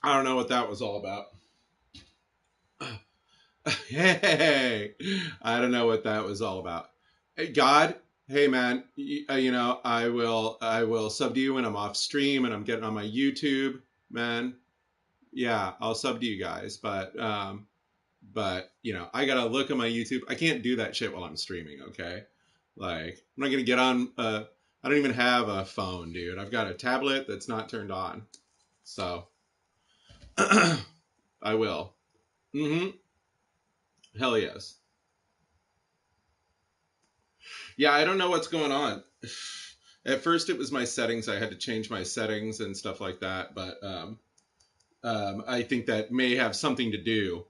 I don't know what that was all about. Hey, I don't know what that was all about. Hey, God, hey man, I will sub to you when I'm off stream and I'm getting on my YouTube, man. Yeah, I'll sub to you guys, but I gotta look at my YouTube. I can't do that shit while I'm streaming. Okay, like I'm not gonna get on. I don't even have a phone, dude. I've got a tablet that's not turned on, so I will. Mm-hmm. Hell yes. Yeah, I don't know what's going on. At first, it was my settings. I had to change my settings and stuff like that. But I think that may have something to do.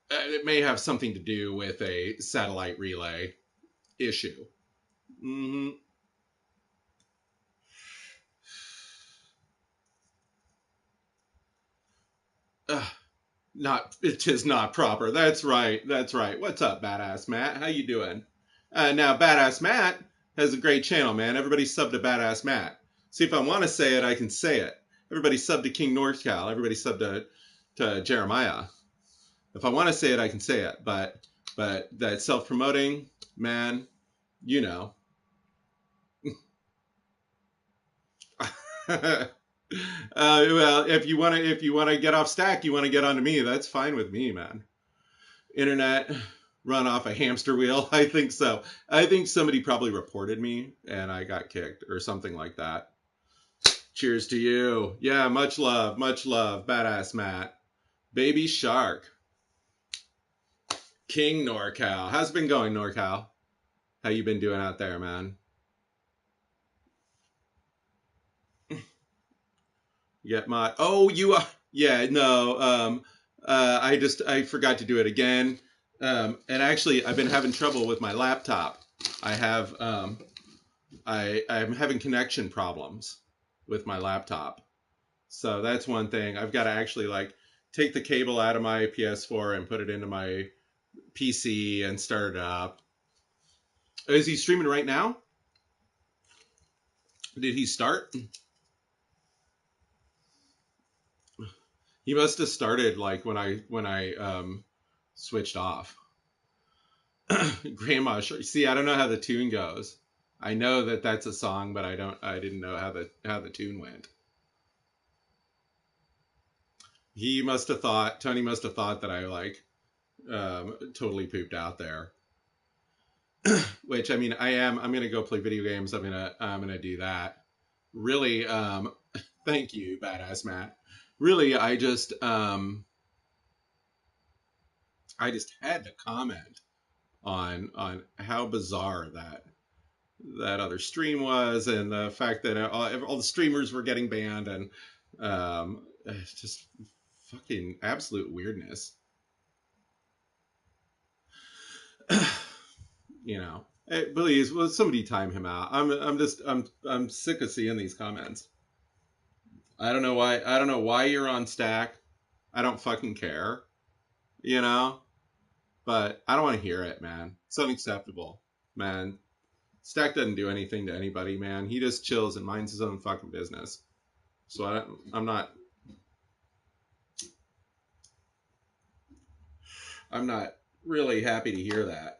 It may have something to do with a satellite relay issue. Hmm. Uh, not it is not proper. That's right. That's right. What's up, badass Matt? How you doing? Now, badass Matt has a great channel, man. Everybody sub to badass Matt. See, if I want to say it, I can say it. Everybody sub to King NorthCal. Everybody sub to Jeremiah. If I want to say it, I can say it. But that self promoting, man, you know. Well, if you want to get off stack, you want to get onto me. That's fine with me, man. Internet run off a hamster wheel. I think so. I think somebody probably reported me and I got kicked or something like that. Cheers to you. Yeah, much love, badass Matt. Baby Shark. King NorCal. How's it been going, NorCal? How you been doing out there, man? You get my oh you are yeah no I forgot to do it again. And actually I've been having trouble with my laptop. I have I'm having connection problems with my laptop. So that's one thing. I've got to actually like take the cable out of my PS4 and put it into my PC and start it up. Is he streaming right now? Did he start? He must have started like when I switched off. Grandma, see, I don't know how the tune goes. I know that that's a song, but I didn't know how the tune went. Tony must have thought that I like totally pooped out there. Which I mean, I'm gonna go play video games. I'm gonna do that. Really, thank you, badass Matt. Really, I just had to comment on how bizarre that other stream was, and the fact that all the streamers were getting banned, and it's just fucking absolute weirdness. you know, hey, please, will somebody time him out? I'm sick of seeing these comments. I don't know why you're on stack. I don't fucking care, you know. But I don't want to hear it, man. It's unacceptable, man. Stack doesn't do anything to anybody, man. He just chills and minds his own fucking business. So I'm not really happy to hear that.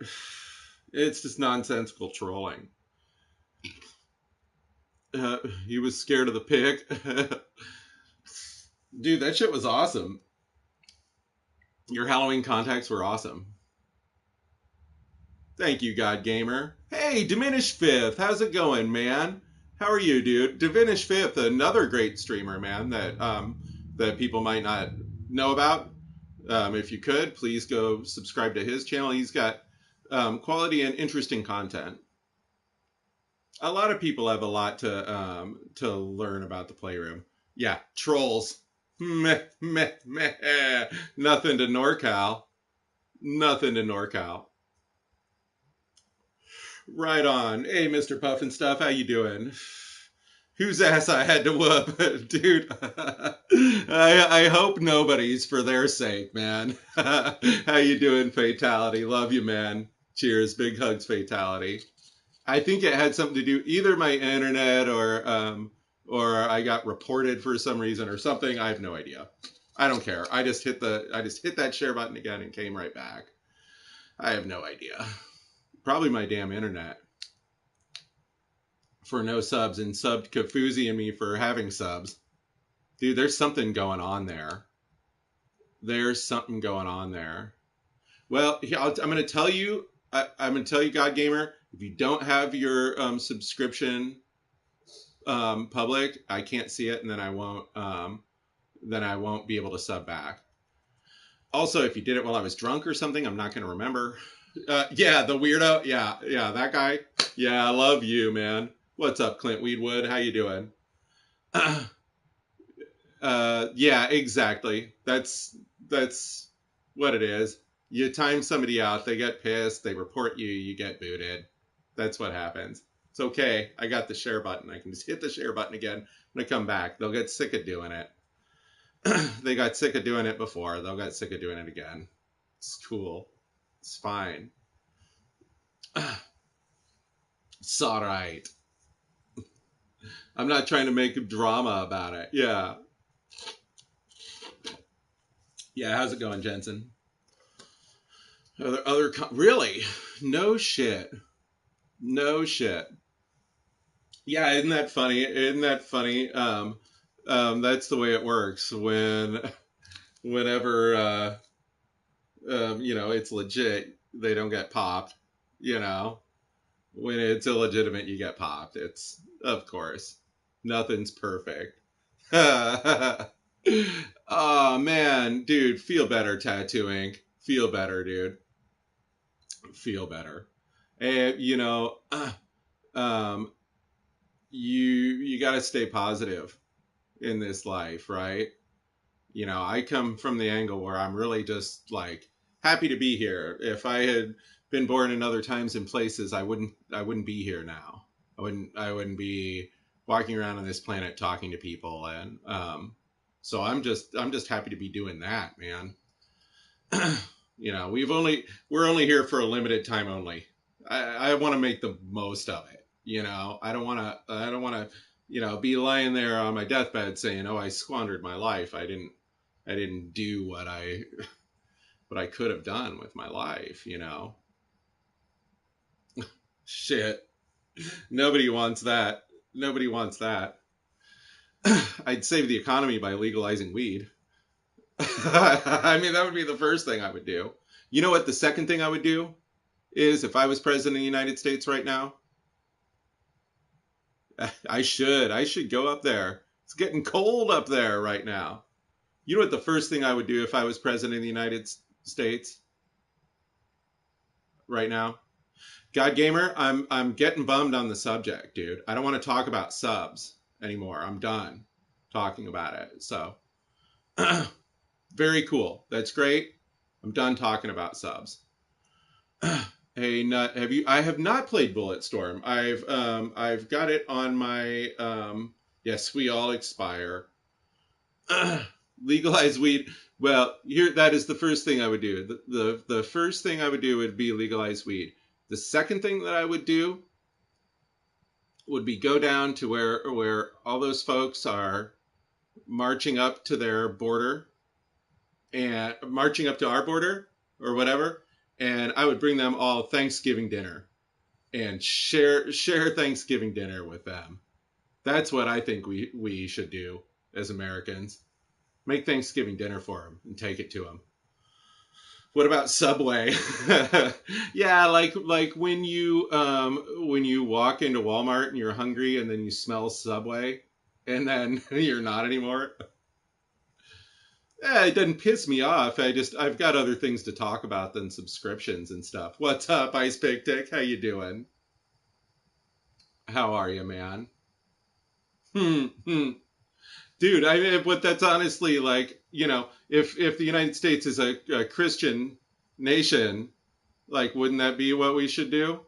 It's just nonsensical trolling. He was scared of the pig. Dude, that shit was awesome. Your Halloween contacts were awesome. Thank you, God Gamer. Hey, Diminished Fifth, how's it going, man? How are you, dude? Diminished Fifth, another great streamer, man, that people might not know about. If you could, please go subscribe to his channel. He's got quality and interesting content. A lot of people have a lot to learn about the Playroom. Yeah, trolls. Meh, meh, meh. Nothing to NorCal. Nothing to NorCal. Right on. Hey, Mr. Puff and Stuff, how you doing? Whose ass I had to whoop, dude. I hope nobody's for their sake, man. How you doing, Fatality? Love you, man. Cheers, big hugs, Fatality. I think it had something to do either my internet or I got reported for some reason or something. I have no idea. I don't care. I just hit that share button again and came right back. I have no idea. Probably my damn internet for no subs and subbed Kafuzi and me for having subs. Dude, there's something going on there. There's something going on there. Well, I'm going to tell you. I'm going to tell you, God Gamer, if you don't have your subscription public, I can't see it, and then I won't. Then I won't be able to sub back. Also, if you did it while I was drunk or something, I'm not going to remember. Yeah, the weirdo. Yeah, that guy. Yeah, I love you, man. What's up, Clint Weedwood? How you doing? Yeah, exactly. That's what it is. You time somebody out, they get pissed, they report you, you get booted. That's what happens. It's okay. I got the share button. I can just hit the share button again when I come back. They'll get sick of doing it. They got sick of doing it before. They'll get sick of doing it again. It's cool. It's fine. It's all right. I'm not trying to make a drama about it. Yeah. Yeah, how's it going, Jensen? Really? No shit. No shit. Yeah, isn't that funny? Isn't that funny? That's the way it works whenever it's legit, they don't get popped. You know, when it's illegitimate, you get popped. It's, of course, nothing's perfect. Oh man, dude, feel better, Tattoo Ink. Feel better, dude. Feel better. And um, you got to stay positive in this life, right? I come from the angle where I'm really just like happy to be here. If I had been born in other times and places, I wouldn't be here now. I wouldn't be walking around on this planet talking to people, and so I'm just happy to be doing that, man. We're only here for a limited time only. I want to make the most of it. I don't want to be lying there on my deathbed saying, "Oh, I squandered my life. I didn't do what I could have done with my life." Shit. Nobody wants that. Nobody wants that. I'd save the economy by legalizing weed. I mean, that would be the first thing I would do. You know what the second thing I would do is, if I was president of the United States right now? I should go up there. It's getting cold up there right now. You know what the first thing I would do if I was president of the United States right now? God Gamer, I'm getting bummed on the subject, dude. I don't want to talk about subs anymore. I'm done talking about it. So, very cool. That's great. I'm done talking about subs. Hey, Nut, I have not played Bulletstorm. I've got it on my yes, we all expire. Legalize weed. Well, that is the first thing I would do. The first thing I would do would be legalize weed. The second thing that I would do would be go down to where all those folks are marching up to their border and marching up to our border or whatever, and I would bring them all Thanksgiving dinner and share Thanksgiving dinner with them. That's what I think we should do as Americans. Make Thanksgiving dinner for them and take it to them. What about Subway? Yeah, like when you walk into Walmart and you're hungry and then you smell Subway and then you're not anymore. Yeah, it doesn't piss me off. I've got other things to talk about than subscriptions and stuff. What's up, Ice Big Dick? How you doing? How are you, man? Hmm. Dude, but that's honestly like, if the United States is a Christian nation, like, wouldn't that be what we should do?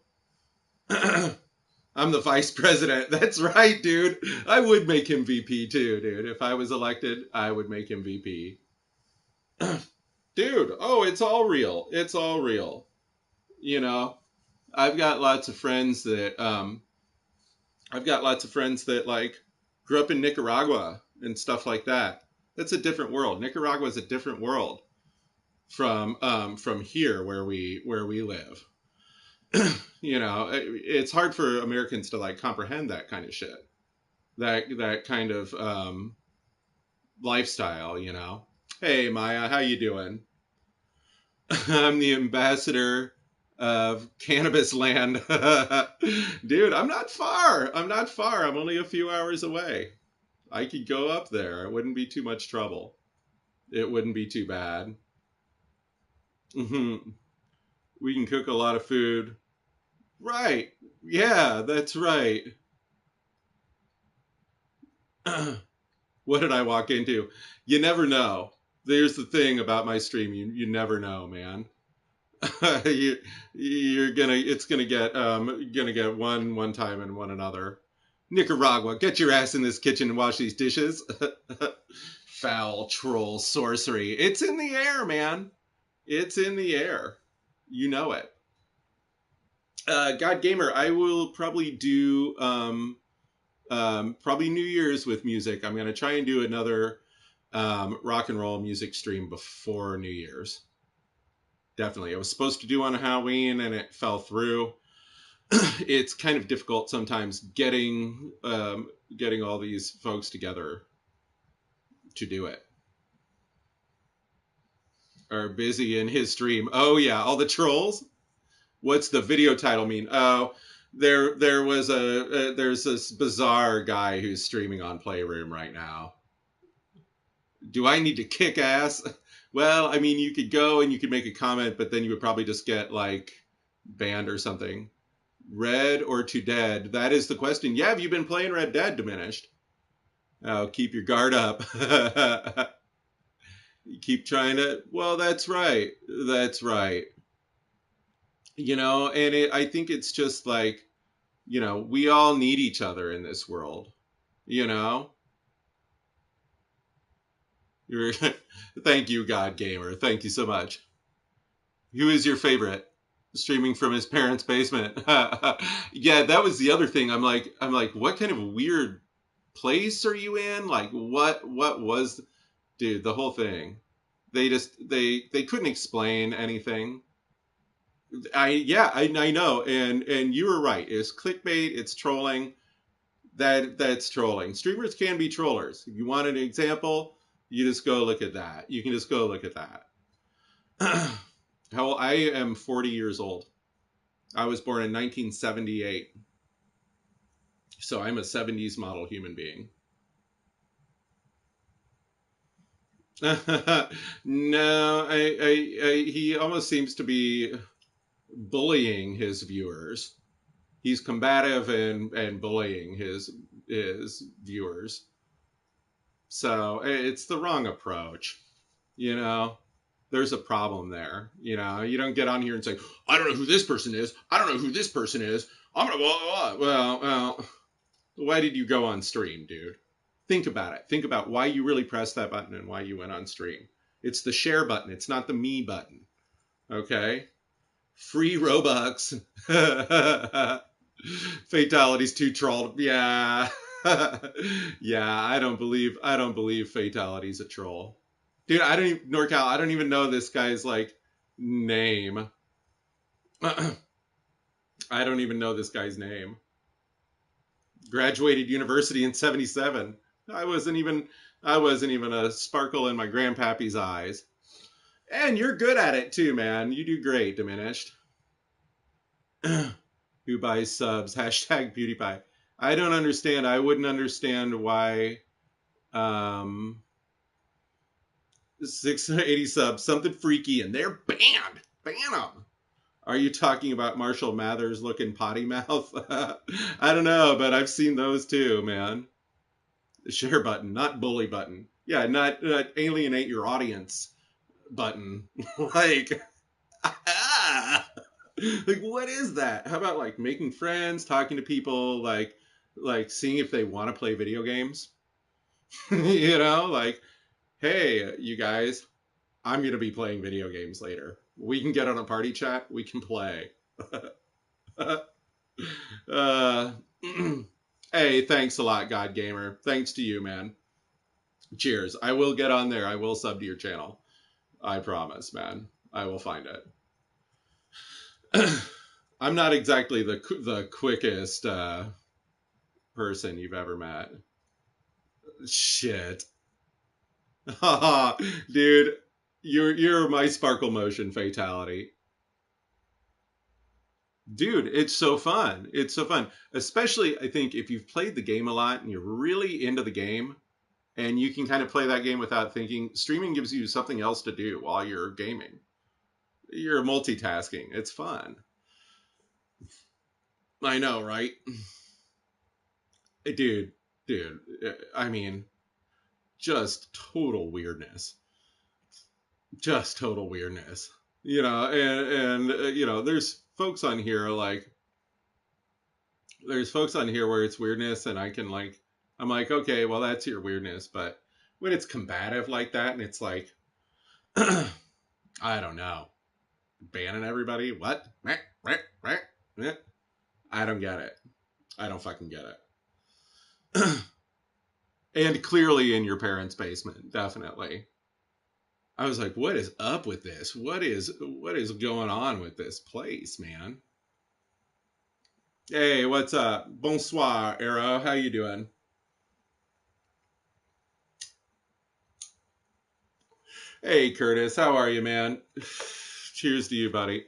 I'm the vice president. That's right, dude. I would make him VP too, dude. If I was elected, I would make him VP. Dude, oh, it's all real. It's all real. You know, I've got lots of friends that like grew up in Nicaragua and stuff like that. That's a different world. Nicaragua is a different world from here where we live. It's hard for Americans to like comprehend that kind of shit. That kind of lifestyle, you know. Hey Maya, how you doing? I'm the ambassador of cannabis land. Dude, I'm not far. I'm not far. I'm only a few hours away. I could go up there. It wouldn't be too much trouble. It wouldn't be too bad. Hmm. We can cook a lot of food. Right. Yeah, that's right. What did I walk into? You never know. There's the thing about my stream. You never know, man. you you're gonna it's gonna get one time and one another. Nicaragua, get your ass in this kitchen and wash these dishes. Foul troll sorcery. It's in the air, man. It's in the air. You know it. God Gamer, I will probably do probably New Year's with music. I'm gonna try and do another rock and roll music stream before New Year's. Definitely. I was supposed to do on Halloween and it fell through. It's kind of difficult sometimes getting all these folks together to do it. Are busy in his stream. Oh yeah, all the trolls. What's the video title mean? Oh, there's this bizarre guy who's streaming on Playroom right now. Do I need to kick ass? Well, I mean, you could go and you could make a comment, but then you would probably just get like banned or something. Red or to Dead? That is the question. Yeah, have you been playing Red Dead Diminished? Oh, keep your guard up. You keep trying to. Well, that's right. That's right. I think it's just like, we all need each other in this world. You know? You're Thank you, God Gamer. Thank you so much. Who is your favorite? Streaming from his parents' basement. Yeah, that was the other thing. I'm like, what kind of weird place are you in? Like, what was, dude? The whole thing. They couldn't explain anything. I know, and you were right. It's clickbait. It's trolling. That's trolling. Streamers can be trollers. If you want an example, you just go look at that. You can just go look at that. I am 40 years old. I was born in 1978. So I'm a 70s model human being. No, he almost seems to be bullying his viewers. He's combative and bullying his viewers. So it's the wrong approach. You know, there's a problem there. You don't get on here and say, I don't know who this person is. I don't know who this person is. I'm gonna blah, blah, blah. Well, why did you go on stream, dude? Think about it. Think about why you really pressed that button and why you went on stream. It's the share button. It's not the me button. Okay? Free Robux. Fatality's too trolled. Yeah. Yeah, I don't believe Fatality's a troll. Dude, I don't even know this guy's like name. I don't even know this guy's name. Graduated university in 77. I wasn't even a sparkle in my grandpappy's eyes. And you're good at it too, man. You do great, Diminished. Who buys subs? Hashtag PewDiePie. I don't understand. I wouldn't understand why 680 subs, something freaky, and they're banned. Ban them. Are you talking about Marshall Mathers looking potty mouth? I don't know, but I've seen those too, man. The share button, not bully button. Yeah, not alienate your audience button. Like, Like, what is that? How about like making friends, talking to people, like seeing if they want to play video games? You know, like, hey, you guys, I'm gonna be playing video games later. We can get on a party chat. We can play. uh, hey, thanks a lot, God Gamer. Thanks to you, man. Cheers. I will get on there. I will sub to your channel. I promise, man. I will find it. I'm not exactly the quickest person you've ever met. Shit, dude, you're my sparkle motion fatality, dude. It's so fun. It's so fun, especially I think if you've played the game a lot and you're really into the game, and you can kind of play that game without thinking. Streaming gives you something else to do while you're gaming. You're multitasking. It's fun. I know, right? Dude, dude. I mean, just total weirdness. Just total weirdness. There's folks on here like there's folks on here where it's weirdness, and I'm like, okay, well that's your weirdness, but when it's combative like that, and it's like, I don't know, banning everybody, what? I don't get it. I don't fucking get it. And clearly in your parents' basement, definitely. I was like, what is up with this? What is going on with this place, man? Hey, what's up? Bonsoir, Arrow. How you doing? Hey, Curtis. How are you, man? Cheers to you, buddy.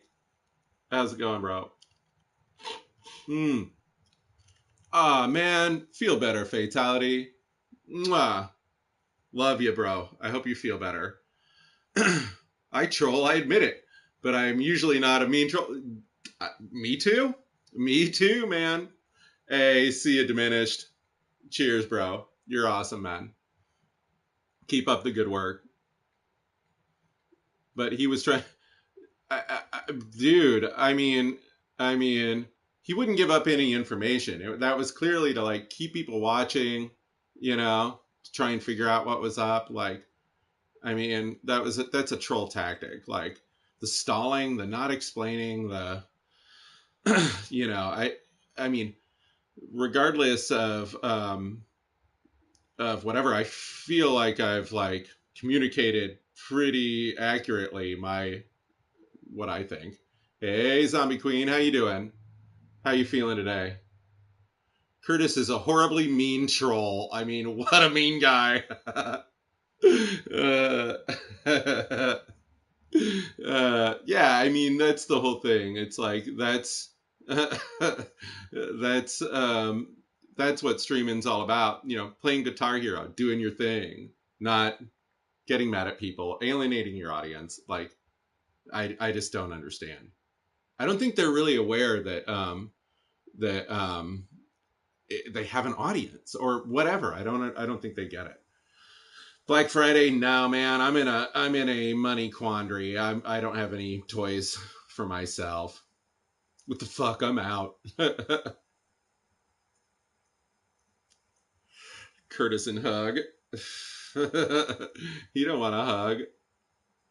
How's it going, bro? Hmm. Ah, man. Feel better, Fatality. Mwah. Love you, bro. I hope you feel better. I troll, I admit it. But I'm usually not a mean troll. Me too? Me too, man. Hey, see you diminished. Cheers, bro. You're awesome, man. Keep up the good work. But he was trying, dude. I mean, he wouldn't give up any information. That was clearly to like keep people watching, to try and figure out what was up. Like, I mean, that's a troll tactic. Like the stalling, the not explaining, the, you know, I mean, regardless of whatever, I feel like I've like communicated pretty accurately my what I think. Hey, Zombie Queen, how you doing? How you feeling today? Curtis is a horribly mean troll. I mean, what a mean guy. uh, yeah, I mean that's the whole thing. It's like that's that's what streaming's all about. Playing Guitar Hero, doing your thing, not getting mad at people, alienating your audience. Like I just don't understand. I don't think they're really aware that they have an audience or whatever. I don't think they get it. Black Friday, no man, I'm in a money quandary. I don't have any toys for myself. What the fuck? I'm out. Curtis and hug. You don't want to hug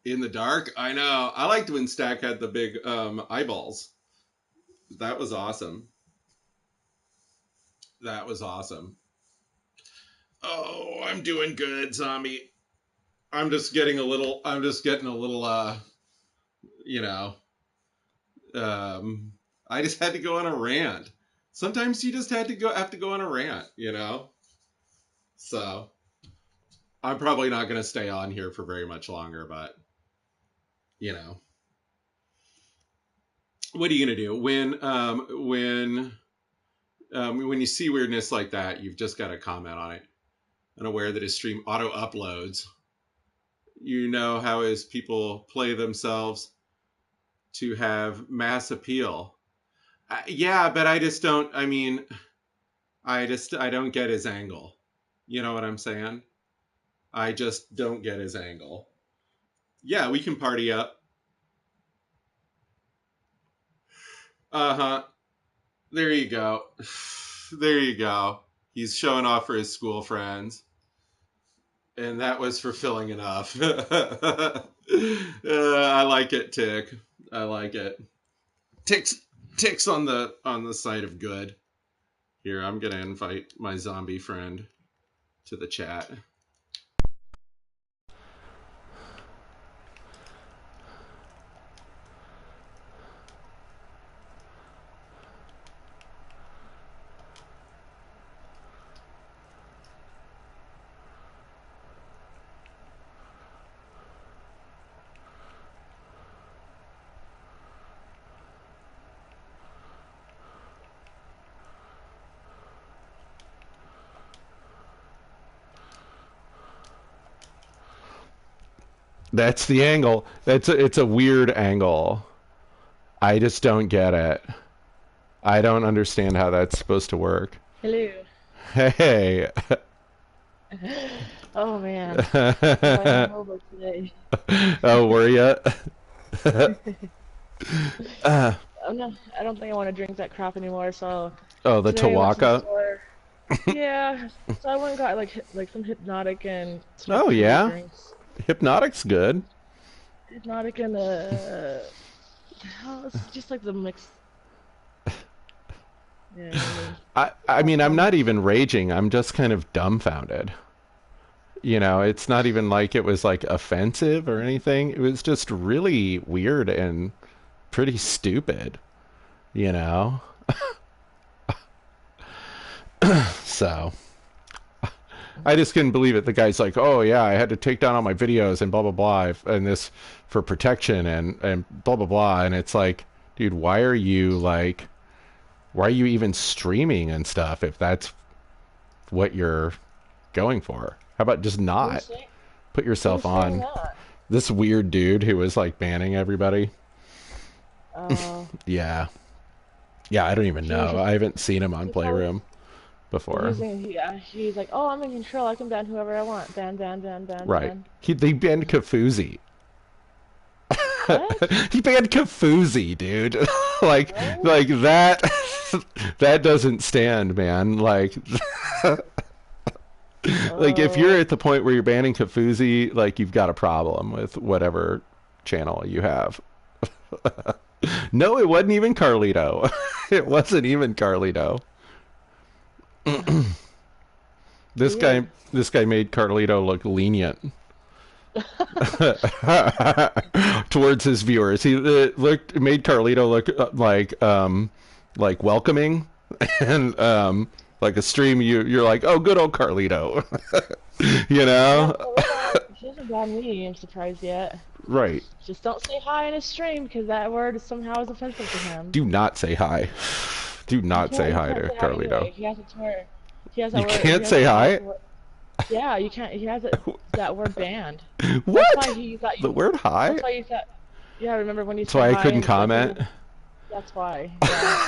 in the dark. I know. I liked when Stack had the big eyeballs. That was awesome. That was awesome. Oh, I'm doing good, zombie. I'm just getting a little you know, um I just had to go on a rant. Sometimes you just have to go on a rant. So, I'm probably not going to stay on here for very much longer, but you know, what are you going to do when you see weirdness like that? You've just got to comment on it. Unaware that his stream auto uploads. You know how his people play themselves to have mass appeal. Yeah, but I just don't. I mean, I don't get his angle. You know what I'm saying? I just don't get his angle. Yeah, we can party up. Uh-huh. There you go. There you go. He's showing off for his school friends. And that was fulfilling enough. I like it, Tick. I like it. Tick's on the side of good. Here, I'm gonna invite my zombie friend to the chat. That's the angle. It's a weird angle. I just don't get it. I don't understand how that's supposed to work. Hello. Hey. Oh man, I'm quite hungover today. Oh, were you? uh, I don't think I want to drink that crap anymore. So oh, the today I went to the Tawaka. store. Yeah, so I went and got like some hypnotic and some Oh fizzy yeah, drinks. Hypnotic's good. Hypnotic and hell, it's just like the mix. Yeah, I all mean, I'm not combination. even raging. I'm just kind of dumbfounded. You know, it's not even like it was like offensive or anything. It was just really weird and pretty stupid. You know, so I just couldn't believe it. The guy's like, "Oh yeah, I had to take down all my videos and blah blah blah, and this for protection and blah blah blah." And it's like, dude, why are you even streaming and stuff if that's what you're going for? How about just not Who's saying put yourself who's saying on? that? This weird dude who was like banning everybody. Uh, Yeah, yeah, I don't even he know. just I haven't seen him on he probably Playroom before. he's like, oh, I'm in control. I can ban whoever I want. Ban, ban, ban, ban, Right? ban. They banned Kafuzi. What? He banned Kafuzi, dude. What? like that. That doesn't stand, man. Like if you're Oh, at the point where you're banning Kafuzi, like you've got a problem with whatever channel you have. No, it wasn't even Carlito. It wasn't even Carlito. This weird. guy made Carlito look lenient towards his viewers. He made Carlito look like welcoming and like a stream you're like, "Oh, good old Carlito." You Yeah, know? Kalina, she hasn't gotten me. I'm surprised yet. Right. Just don't say hi in his stream because that word somehow is offensive to him. Do not say hi. Do not say You hi can't to say hi Carlito. anyway. He has a word. He has You that word. He can't has say that hi? word. Yeah, you can't. He has it, that word banned. That's why What? he thought The you. word hi? That's why you thought. Yeah, remember when you That's said why I hi couldn't and like comment. that's why. Yeah.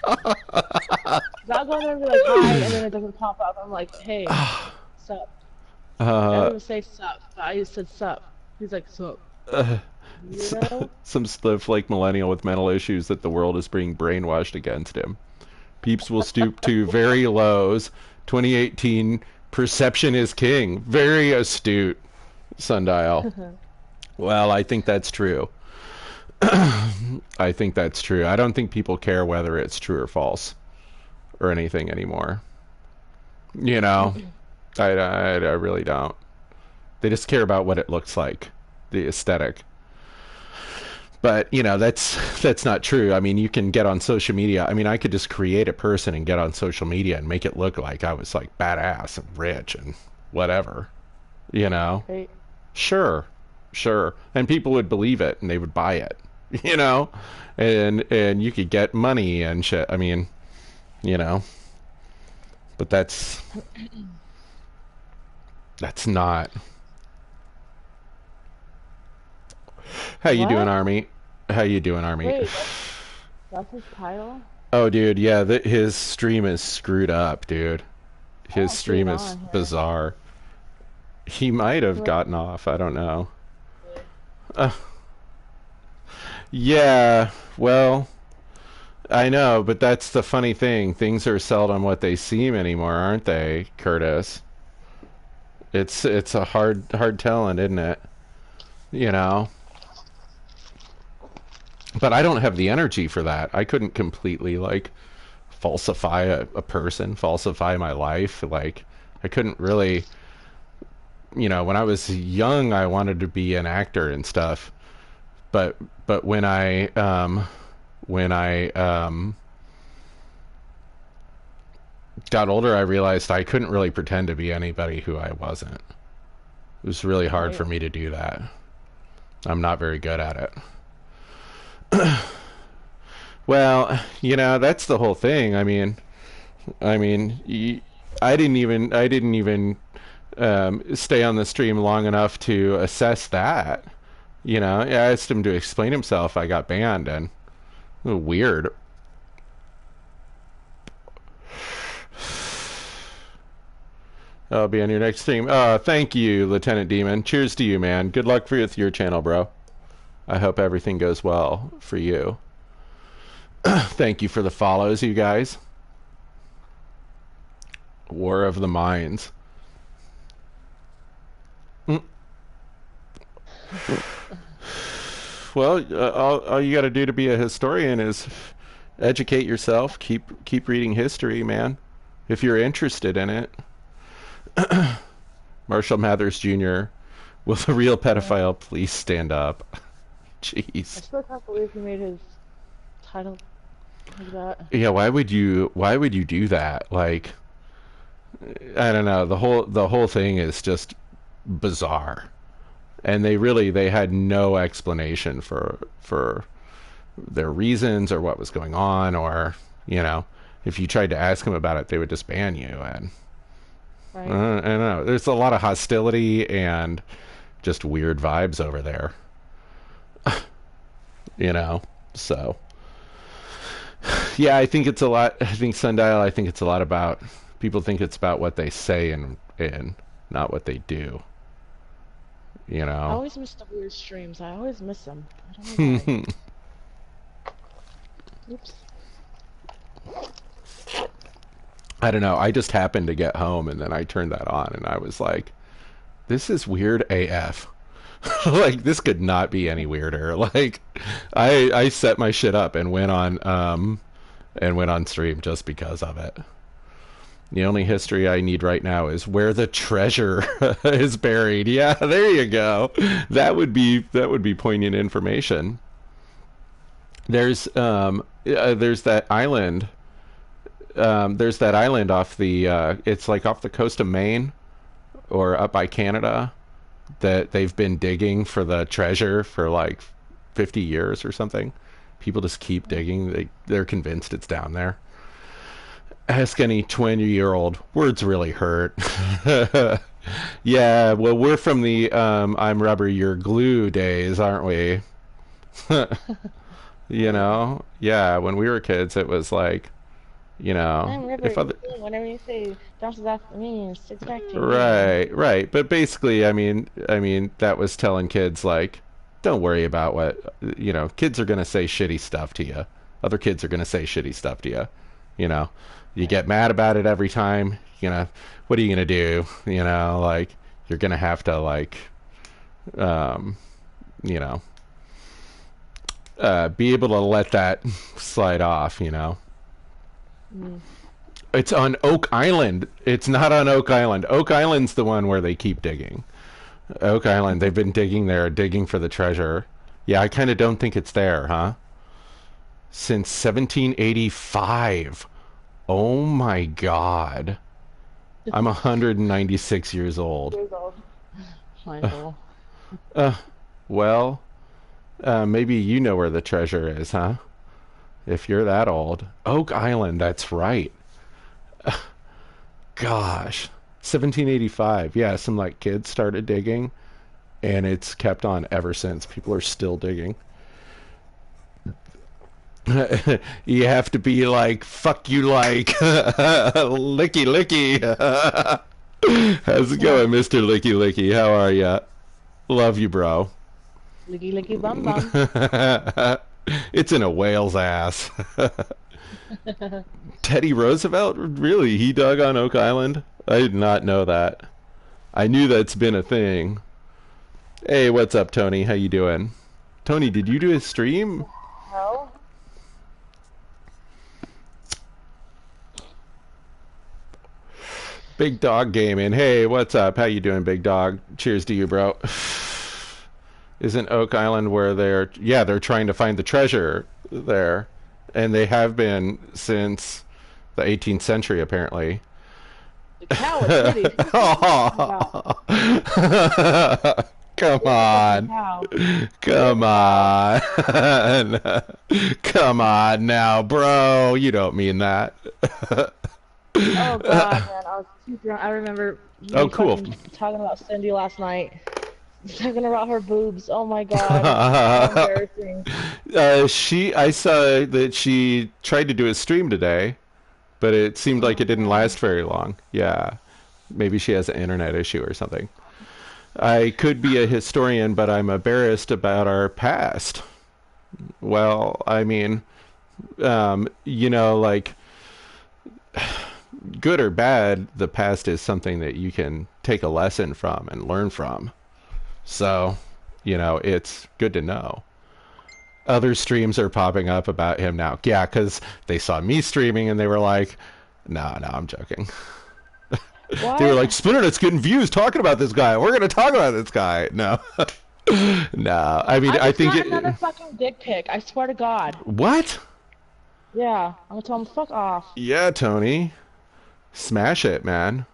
'Cause I'll go there and be like hi, and then it doesn't pop up. I'm like, hey, sup. Like I uh, didn't even say sup, but I just said sup. He's like sup. uh, Weirdo. some snowflake millennial with mental issues that the world is being brainwashed against him. Peeps will stoop to very lows. 2018 perception is king. Very astute, Sundial. Well, I think that's true. I think that's true. I don't think people care whether it's true or false or anything anymore. You know, I really don't. They just care about what it looks like, the aesthetic. But you know that's not true. I mean, you can get on social media. I mean, I could just create a person and get on social media and make it look like I was like badass and rich and whatever. You know, Right. sure, sure, and people would believe it and they would buy it. You know, and you could get money and shit. I mean, you know, but that's not. How you doing, What? Army? How you doing, Army? Wait, that's his title? Oh, dude, yeah, his stream is screwed up, dude. I His don't see it stream is on here. bizarre. He might have What? gotten off. I don't know. Really? Uh, Yeah, well, I know, but that's the funny thing. Things are seldom what they seem anymore, aren't they, Curtis? It's a hard telling, isn't it? You know. But I don't have the energy for that. I couldn't completely like falsify a person, falsify my life. Like I couldn't really, when I was young, I wanted to be an actor and stuff. But but when I got older, I realized I couldn't really pretend to be anybody who I wasn't. It was really hard Right. for me to do that. I'm not very good at it. Well, that's the whole thing. I mean, I didn't even stay on the stream long enough to assess that. I asked him to explain himself. I got banned, and weird. I'll be on your next stream. Thank you, Lieutenant Demon. Cheers to you, man. Good luck with your channel, bro. I hope everything goes well for you. Thank you for the follows, you guys. War of the Minds. Mm. Well, all you got to do to be a historian is educate yourself. Keep reading history, man. If you're interested in it. Marshall Mathers Jr. Will the real Yeah. pedophile please stand up? I Jeez. still can't believe he made his title like that. Yeah, why would you do that? Like, I don't know. The whole thing is just bizarre. And they had no explanation for their reasons or what was going on, or if you tried to ask them about it, they would just ban you. And Right. I don't know. There's a lot of hostility and just weird vibes over there. you know. So yeah, I think it's a lot. I think Sundial. I think it's a lot about people think it's about what they say and not what they do. You I know. always miss the weird streams. I always miss them. I don't know why. Oops. I don't know. I just happened to get home and then I turned that on and I was like, "This is weird AF." Like this could not be any weirder. Like I set my shit up and went on stream just because of it. The only history I need right now is where the treasure is buried. Yeah, there you go. That would be poignant information. There's that island. There's that island off the. It's like off the coast of Maine or up by Canada that they've been digging for the treasure for like 50 years or something. People just keep digging. They're convinced it's down there. Ask any 20-year-old. Words really hurt. Yeah, well, we're from the I'm rubber, you're glue days, aren't we? Yeah. Yeah, when we were kids, it was like, I'm River. if other. Whatever you say bounces off me and sticks back to you. Right, right. But basically, I mean, that was telling kids like, don't worry about what, kids are gonna say shitty stuff to you. Other kids are gonna say shitty stuff to you. You know, you Right. get mad about it every time. What are you gonna do? Like you're gonna have to like, um, you know, be able to let that slide off. Mm. It's on Oak Island. It's not on Oak Island. Oak Island's the one where they keep digging. Oak Island, they've been digging there, digging for the treasure. Yeah, I kind of don't think it's there, huh? Since 1785. Oh my god. I'm 196 years old. Years old. Uh, Michael. uh, well, maybe you know where the treasure is, huh? If you're that old. Oak Island, that's right. Gosh. 1785. Yeah, some like kids started digging, and it's kept on ever since. People are still digging. You have to be like, fuck you like, licky licky. How's it Yeah. going, Mr. Licky Licky? How are ya? Love you, bro. Licky licky bum bum. It's in a whale's ass. Teddy Roosevelt? Really? He dug on Oak Island? I did not know that. I knew that's been a thing. Hey, what's up, Tony? How you doing? Tony, did you do a stream? No. Big Dog Gaming. Hey, what's up? How you doing, Big Dog? Cheers to you, bro. Isn't Oak Island where they're trying to find the treasure there, and they have been since the 18th century, apparently. The cow is pretty. Come on. Come on. Come on now, bro. You don't mean that. Oh god, man, I was too drunk. I remember cool. talking about Cindy last night. Talking about her boobs. Oh my god. So embarrassing. I saw that she tried to do a stream today, but it seemed like it didn't last very long. Yeah. Maybe she has an internet issue or something. I could be a historian, but I'm embarrassed about our past. Well, I mean, like, good or bad, the past is something that you can take a lesson from and learn from. So, it's good to know. Other streams are popping up about him now. Yeah, because they saw me streaming and they were like, no, I'm joking. They were like, Splinternut's getting views talking about this guy. We're going to talk about this guy. No. No. I mean, I think another fucking dick pic. I swear to God. What? Yeah. I'm going to tell him, fuck off. Yeah, Tony. Smash it, man.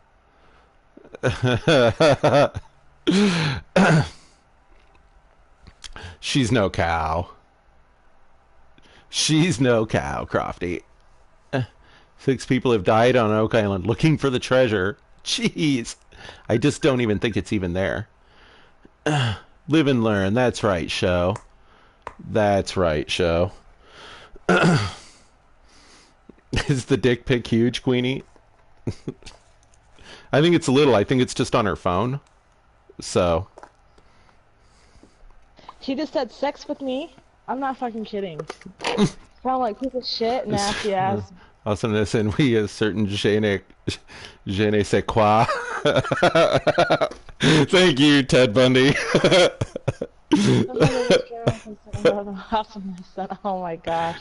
She's no cow. She's no cow, Crofty. 6 people have died on Oak Island looking for the treasure. Jeez. I just don't even think it's even there. Live and learn. That's right, show. That's right, show. Is the dick pic huge, Queenie? I think it's little. I think it's just on her phone. So. She just said sex with me? I'm not fucking kidding. Sound like piece of shit, nasty ass. Awesomeness, and we a certain je ne sais quoi. Thank you, Ted Bundy. Oh my gosh.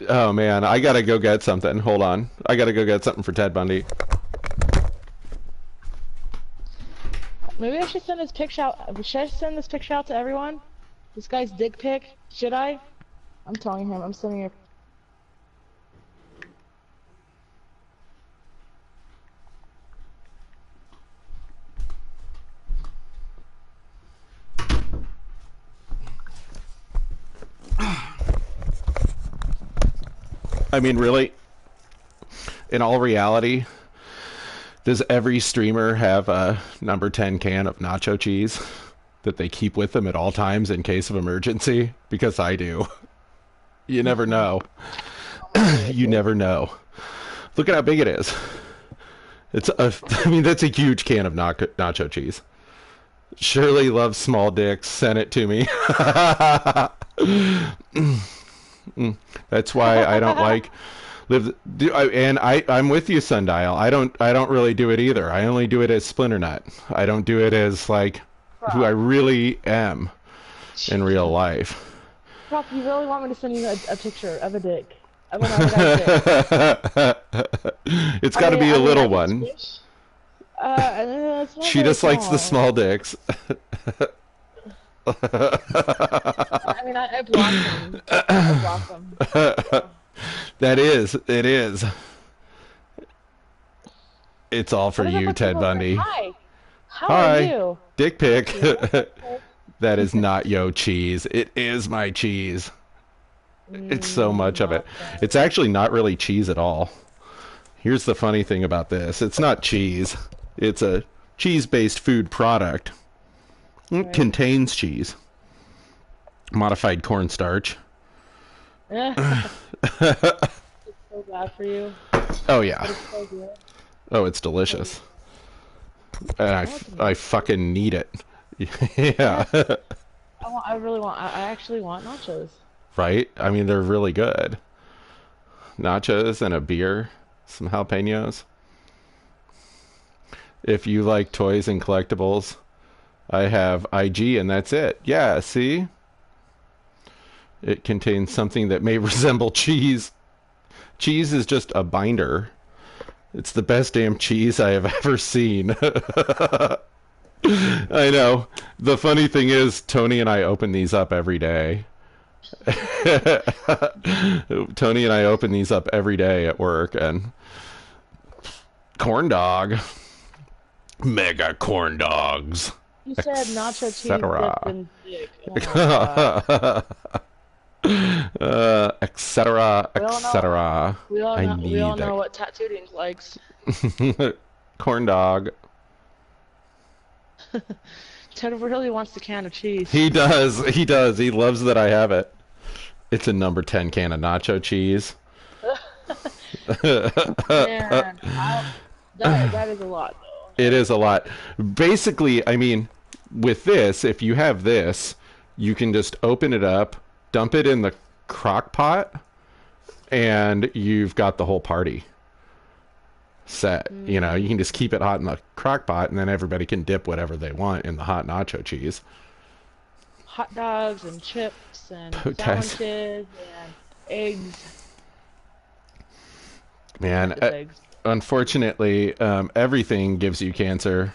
Oh man, I gotta go get something. Hold on. I gotta go get something for Ted Bundy. Maybe I should send this picture out. Should I send this picture out to everyone? This guy's dick pic? Should I? I'm telling him. I'm sending it. I mean, really? In all reality, does every streamer have a number 10 can of nacho cheese that they keep with them at all times in case of emergency? Because I do. You never know. You never know. Look at how big it is. I mean, that's a huge can of nacho cheese. Shirley loves small dicks. Send it to me. That's why I don't like I'm with you, Sundial. I don't really do it either. I only do it as Splinternut. I don't do it as like who I really am in real life. Prof, you really want me to send you a picture of a dick? I don't know what It's got to be a little one. She just likes the small dicks. I mean, I blocked him. I blocked him. It is. It's all for you, Ted Bundy. Hi. How are you? Dick pic. That is not yo cheese. It is my cheese. It's so much of it. It's actually not really cheese at all. Here's the funny thing about this. It's not cheese. It's a cheese-based food product. It contains cheese. Modified cornstarch. It's so bad for you. Oh, yeah. But it's so good. Oh, it's delicious. And I fucking need it. Yeah. I really want. I actually want nachos. Right? I mean, they're really good. Nachos and a beer, some jalapenos. If you like toys and collectibles, I have IG and that's it. Yeah, see? It contains something that may resemble cheese. Cheese is just a binder. It's the best damn cheese I have ever seen. I know. The funny thing is, Tony and I open these up every day. Tony and I open these up every day at work, and corn dog, mega corn dogs, You said nacho cheese etc. dipped in dick. Oh my god. Etc. We all know. Etc. We all I know. We all need know what tattooing likes. that corn dog. Ted really wants the can of cheese. He does. He does. He loves that I have it. It's a number 10 can of nacho cheese. Man, that is a lot though. It is a lot. Basically, I mean, with this, if you have this, you can just open it up, dump it in the crock pot, and you've got the whole party set. You know, you can just keep it hot in the crock pot, and then everybody can dip whatever they want in the hot nacho cheese. Hot dogs and chips and Guys. sandwiches and eggs. Man, Just eggs. unfortunately, everything gives you cancer.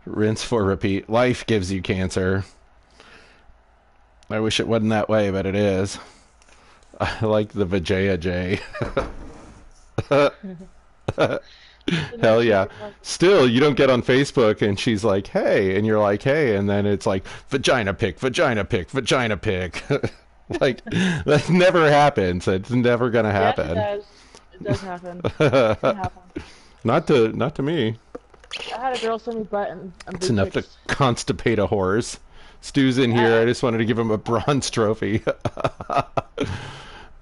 Rinse for repeat. Life gives you cancer. I wish it wasn't that way, but it is. I like the Vijaya J. Hell yeah. Still, you don't get on Facebook and she's like, hey, and you're like, hey, and then it's like, vagina pic, vagina pic, vagina pic. Like, that never happens. It's never gonna happen. Yes, it does. It does happen. It can happen. Not to me. I had a girl send me butt and It's enough to constipate a horse. Stu's in here. I just wanted to give him a bronze trophy.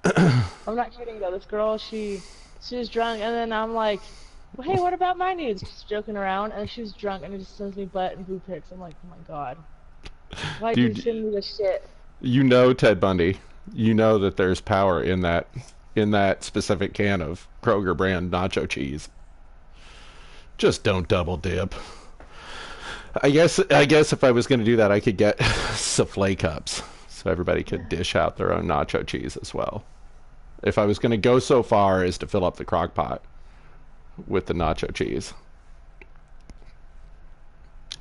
I'm not kidding though. This girl, she was drunk, and then I'm like, well, hey, what about my nudes? Just joking around, and she was drunk, and it just sends me butt and boob pics. I'm like, oh my god, why do you Dude, send me this shit? you know Ted Bundy. You know that there's power in that specific can of Kroger brand nacho cheese. Just don't double dip. I guess if I was going to do that, I could get souffle cups so everybody could dish out their own nacho cheese as well. If I was going to go so far as to fill up the crock pot with the nacho cheese,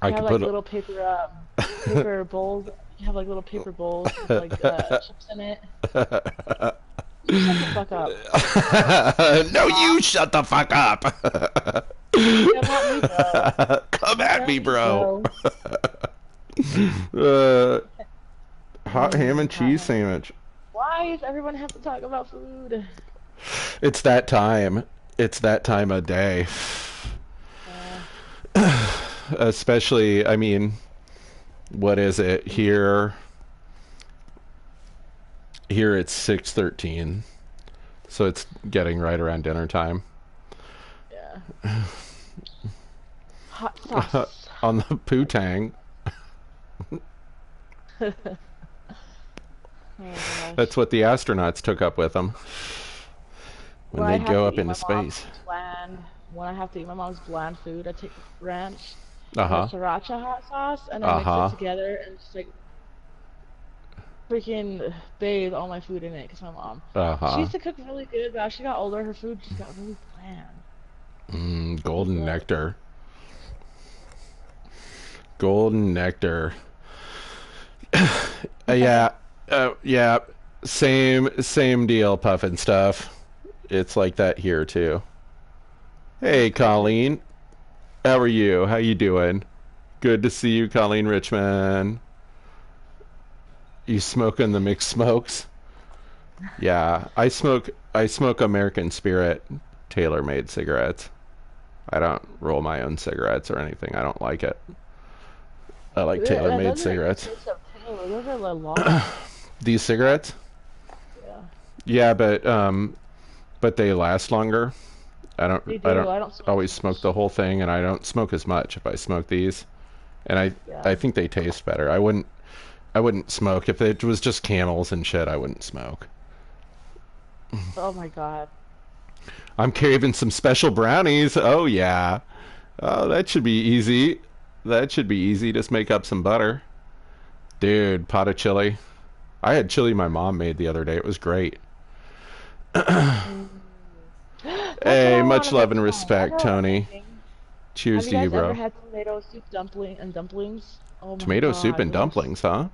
I You could have put like little paper bowls. You have like little paper bowls with like chips in it. You shut the fuck up. No, you shut the fuck up. Yeah, not me, bro. Come at me, bro. Hot ham and cheese sandwich. Why does everyone have to talk about food? It's that time. It's that time of day. Especially, I mean, what is it here? Here it's 6:13, so it's getting right around dinner time. Yeah. Hot sauce. On the poo-tang. Oh my gosh. That's what the astronauts took up with them when I they have go to up eat into my mom's space. when I have to eat my mom's bland food, I take ranch Uh-huh. and sriracha hot sauce and I Uh-huh. mix it together and just like freaking bathe all my food in it because my mom. She Uh-huh. used to cook really good, but as she got older, her food just got really bland. Golden nectar. Golden nectar. Yeah. Yeah. Same deal, puffin stuff. It's like that here too. Hey, Colleen. How are you? How you doing? Good to see you, Colleen Richmond. You smoking the mixed smokes? Yeah, I smoke American Spirit tailor-made cigarettes. I don't roll my own cigarettes or anything. I don't like it. I like tailor-made Those are cigarettes. expensive too. Those are a lot. These cigarettes? Yeah. Yeah, but they last longer. They do. I don't I don't smoke always as smoke much. the whole thing, and I don't smoke as much if I smoke these. And I Yeah. think they taste better. I wouldn't I wouldn't smoke if it was just camels and shit. I wouldn't smoke. Oh my god. I'm craving some special brownies. Oh yeah. Oh, that should be easy. That should be easy. Just make up some butter. Dude, pot of chili. I had chili my mom made the other day. It was great. Mm. That's what Hey, I want much to love make and tonight. I respect, know I'm Tony. thinking. Have Cheers you to you, guys ever bro. had tomato soup dumpling and dumplings? Oh my Tomato soup god, and those. dumplings, huh?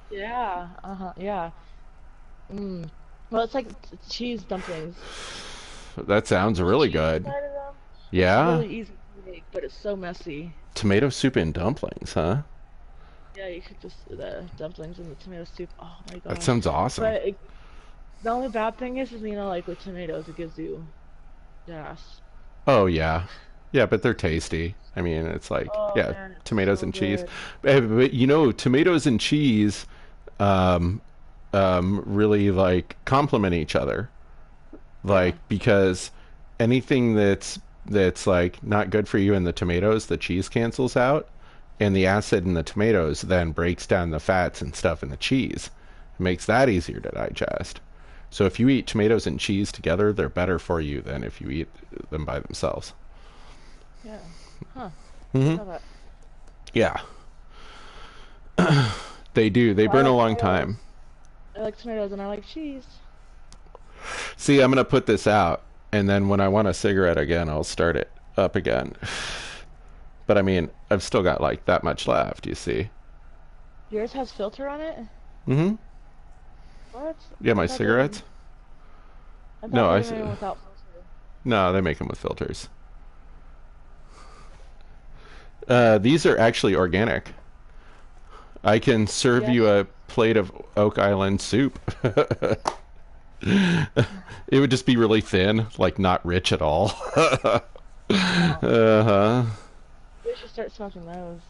Yeah. Uh-huh. Yeah. Mm. Well, it's like cheese dumplings. That sounds There's really cheese good. inside of them. It's Yeah? really easy to make, but it's so messy. Tomato soup and dumplings, huh? Yeah, you could just the dumplings and the tomato soup. Oh my That gosh. sounds awesome. But the only bad thing is, like with tomatoes, it gives you gas. Oh, yeah. Yeah, but they're tasty. I mean, it's like, Oh yeah, man, it's tomatoes so and cheese. good. But, tomatoes and cheese um, really, like, complement each other. Like, Yeah. because anything that's like not good for you in the tomatoes, the cheese cancels out, and the acid in the tomatoes then breaks down the fats and stuff in the cheese. It makes that easier to digest. So if you eat tomatoes and cheese together, they're better for you than if you eat them by themselves. Yeah. Huh. Didn't Hmm. know that. Yeah, they do. They Well, I burn a like long tomatoes. time. I like tomatoes and I like cheese. See, I'm gonna put this out, and then when I want a cigarette again, I'll start it up again. But I mean, I've still got like that much left. You see? Yours has filter on it? Mm-hmm. What? Yeah, I my thought they cigarettes. I No, thought they made them without filter. no, they make them with filters. These are actually organic. I can serve Yes. you a plate of Oak Island soup. It would just be really thin, like not rich at all. Oh, Uh-huh. we should start smoking those.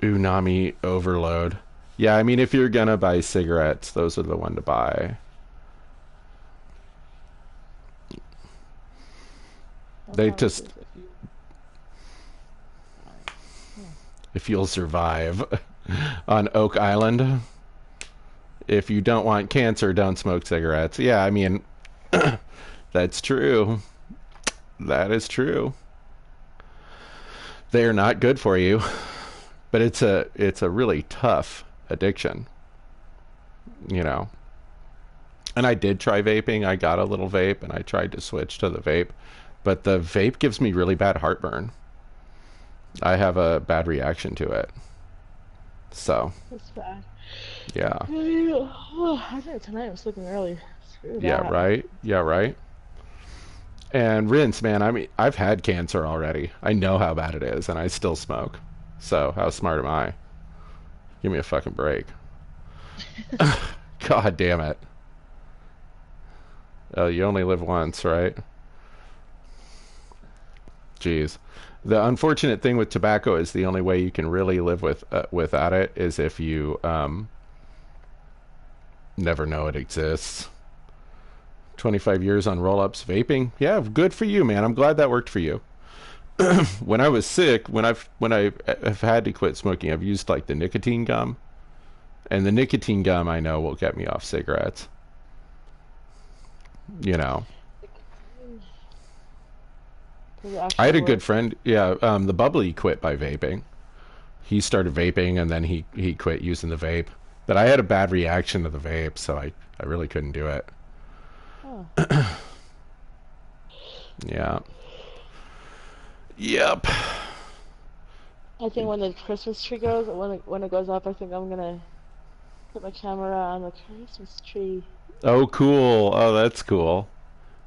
Unami overload. Yeah, I mean, if you're gonna buy cigarettes, those are the one to buy. What They promises just, if you like. Hmm. if you'll survive on Oak Island, if you don't want cancer, don't smoke cigarettes. Yeah, I mean, that's true. That is true. They are not good for you, but it's a really tough addiction, you know. And I did try vaping. I got a little vape and I tried to switch to the vape, but the vape gives me really bad heartburn. I have a bad reaction to it. So, That's bad. yeah. I think tonight I'm sleeping early. Screw Yeah, that. right. Yeah, right. And rinse, man. I mean, I've had cancer already. I know how bad it is, and I still smoke. So, how smart am I? Give me a fucking break. God damn it. Oh, you only live once, right? Jeez. The unfortunate thing with tobacco is the only way you can really live without it is if you never know it exists. 25 years on roll-ups, vaping. Yeah, good for you, man. I'm glad that worked for you. When I was sick, when I've had to quit smoking, I've used like the nicotine gum, and the nicotine gum I know will get me off cigarettes. You know, Does it I had actually a good work? friend. Yeah, the bubbly quit by vaping. He started vaping and then he quit using the vape. But I had a bad reaction to the vape, so I really couldn't do it. Oh. Yeah. Yep. I think when the Christmas tree goes, when it goes up, I think I'm gonna put my camera on the Christmas tree. Oh, cool. Oh, that's cool.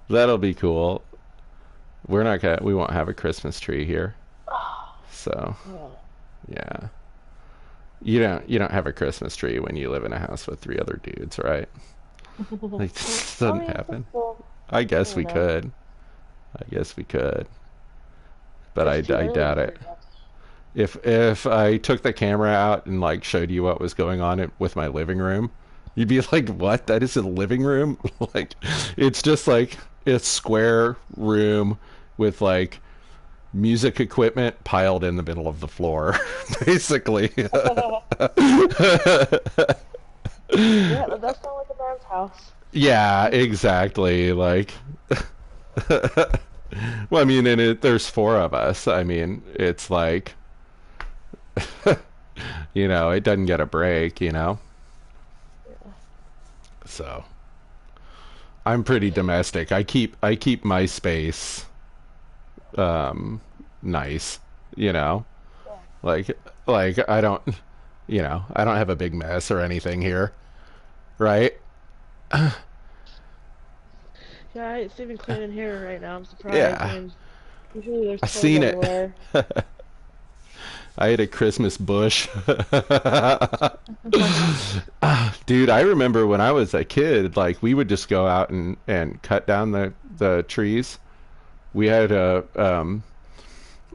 That'll be cool. We won't have a Christmas tree here. So, Oh. yeah. You don't have a Christmas tree when you live in a house with three other dudes, right? Like this I doesn't mean, happen. well, I you guess never we know. could. I guess we could. But It's too I early doubt for it. it yet. If I took the camera out and like showed you what was going on with my living room, you'd be like, "What? That is a living room?" Like, it's just like a square room with like music equipment piled in the middle of the floor, basically. Yeah, that does sound like a man's house. Yeah, exactly. Like, well, I mean, and there's four of us. I mean, it's like, it doesn't get a break. Yeah. So I'm pretty domestic. I keep my space um, nice. You know, Yeah. like I don't have a big mess or anything here, right? Yeah, it's even clean in here right now. I'm surprised. I Yeah, mean, usually there's I toys seen it. everywhere. I had a Christmas bush. Dude, I remember when I was a kid, like we would just go out and cut down the trees. We had an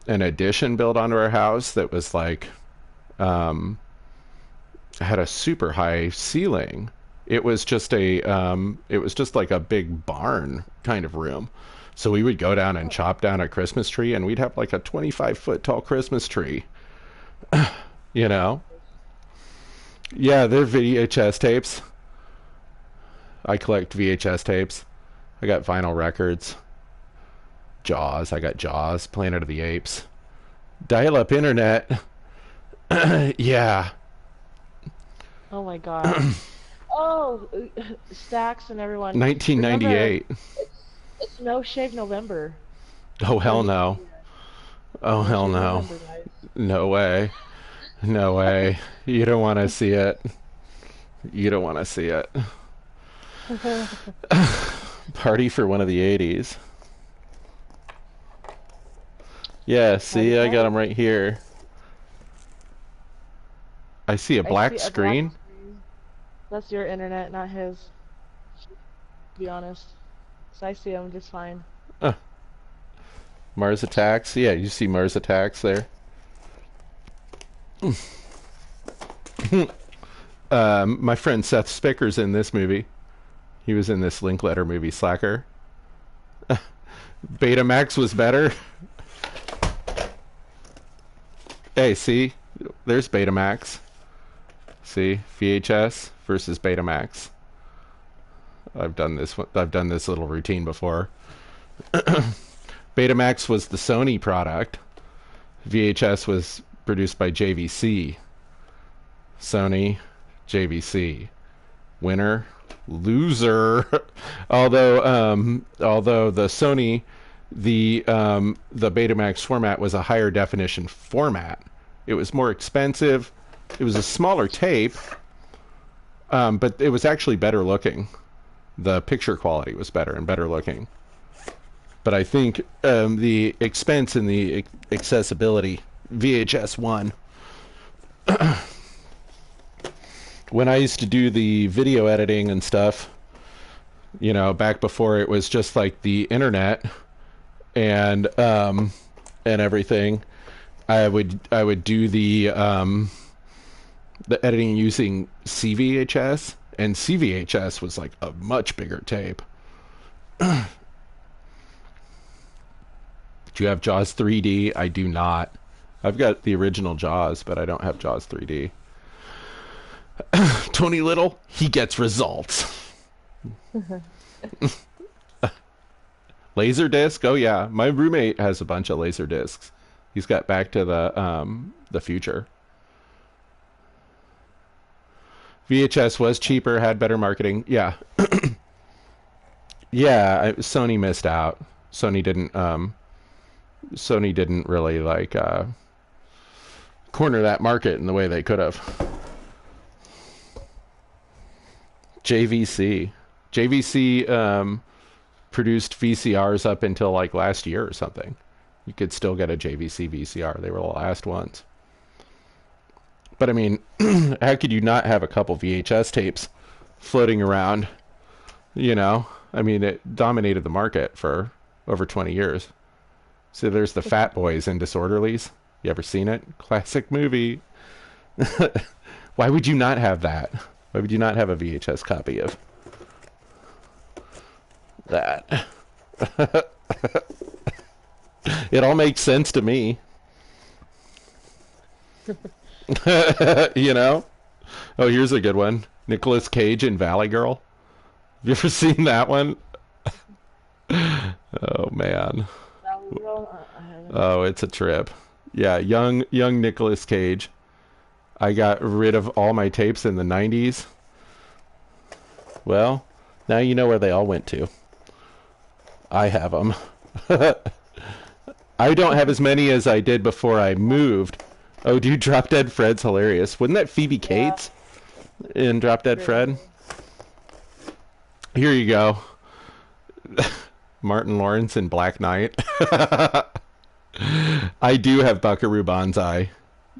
addition built onto our house that was like um, had a super high ceiling. It was just like a big barn kind of room. So we would go down and chop down a Christmas tree, and we'd have like a 25-foot tall Christmas tree. You know? Yeah, they're VHS tapes. I collect VHS tapes. I got vinyl records. Jaws. I got Jaws. Planet of the Apes. Dial-up internet. Yeah. Oh my God. Oh, Stacks and everyone. Remember, 1998. it's No Shave November. Oh Or hell is it no. yeah, Oh No hell Shave no. November, guys. No way. No way. You don't want to see it. You don't want to see it. Party for one of the 80s. Yeah, Party see, I got fight? them right here. I see a I black see a black screen. screen. That's your internet, not his, to be honest. So I see him just fine. Uh, Mars Attacks. Yeah, you see Mars Attacks there. My friend Seth Spicker's in this movie. He was in this Linkletter movie, Slacker. Betamax was better. Hey, see? There's Betamax. See? VHS versus Betamax. I've done this little routine before. Betamax was the Sony product. VHS was produced by JVC. Sony, JVC. Winner, loser. although the Betamax format was a higher definition format. It was more expensive. It was a smaller tape, but it was actually better looking. The picture quality was better and better looking. But I think the expense and the accessibility, VHS won. When I used to do the video editing and stuff, back before it was just like the internet and everything, I would do the editing using CVHS, and CVHS was like a much bigger tape. Do you have Jaws 3D? I do not. I've got the original Jaws, but I don't have Jaws 3D. Tony Little, he gets results. Laser disc? Oh yeah, my roommate has a bunch of laser discs. He's got Back to the Future. VHS was cheaper, had better marketing. Yeah, yeah. Sony missed out. Sony didn't. Sony didn't really like corner that market in the way they could have. JVC. JVC produced VCRs up until like last year or something. You could still get a JVC VCR. They were the last ones. But I mean, how could you not have a couple VHS tapes floating around? I mean, it dominated the market for over 20 years. So there's the Fat Boys and Disorderlies. You ever seen it? Classic movie. Why would you not have that? Why would you not have a VHS copy of that? It all makes sense to me. you know? Oh, here's a good one. Nicolas Cage in Valley Girl. Have you ever seen that one? Oh man. Valley Girl? I haven't. Oh, it's a trip. Yeah, young Nicolas Cage. I got rid of all my tapes in the 90s. Well, now you know where they all went to. I have them. I don't have as many as I did before I moved. Oh, dude, Drop Dead Fred's hilarious. Wasn't that Phoebe Yeah, Cates in Drop Dead really Fred? funny. Here you go. Martin Lawrence in Black Knight. I do have Buckaroo Banzai.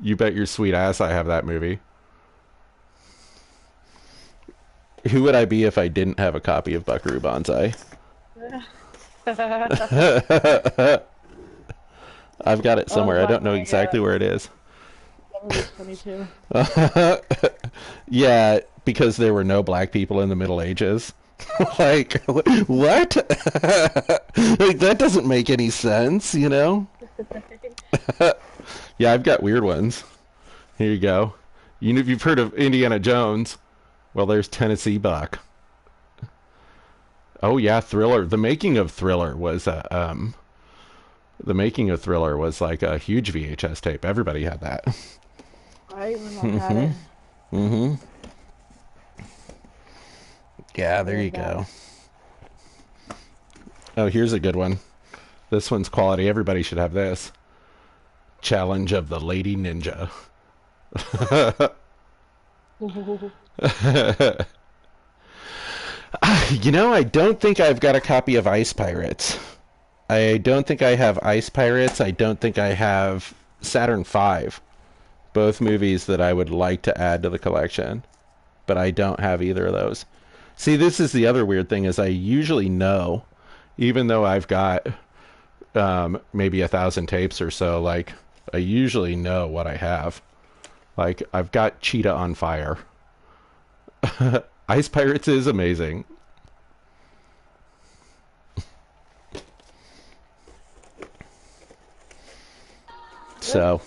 You bet your sweet ass I have that movie. Who would I be if I didn't have a copy of Buckaroo Banzai? I've got it Oh, somewhere. I my, don't know yeah, exactly where it is. that movie's funny too. Yeah, because there were no black people in the Middle Ages. Like, what? Like, that doesn't make any sense, you know? Yeah, I've got weird ones. Here you go. You know, if you've heard of Indiana Jones, well, there's Tennessee Buck. Oh yeah, Thriller. The making of Thriller was like a huge VHS tape. Everybody had that. Right? My mom had it. Mm-hmm. Yeah, there Really you bad. go. Oh, here's a good one. This one's quality. Everybody should have this. Challenge of the Lady Ninja. You know, I don't think I've got a copy of Ice Pirates. I don't think I have Ice Pirates. I don't think I have Saturn V. Both movies that I would like to add to the collection. But I don't have either of those. See, this is the other weird thing is I usually know, even though I've got maybe 1,000 tapes or so, like, I usually know what I have. Like, I've got Cheetah on Fire. Ice Pirates is amazing. So,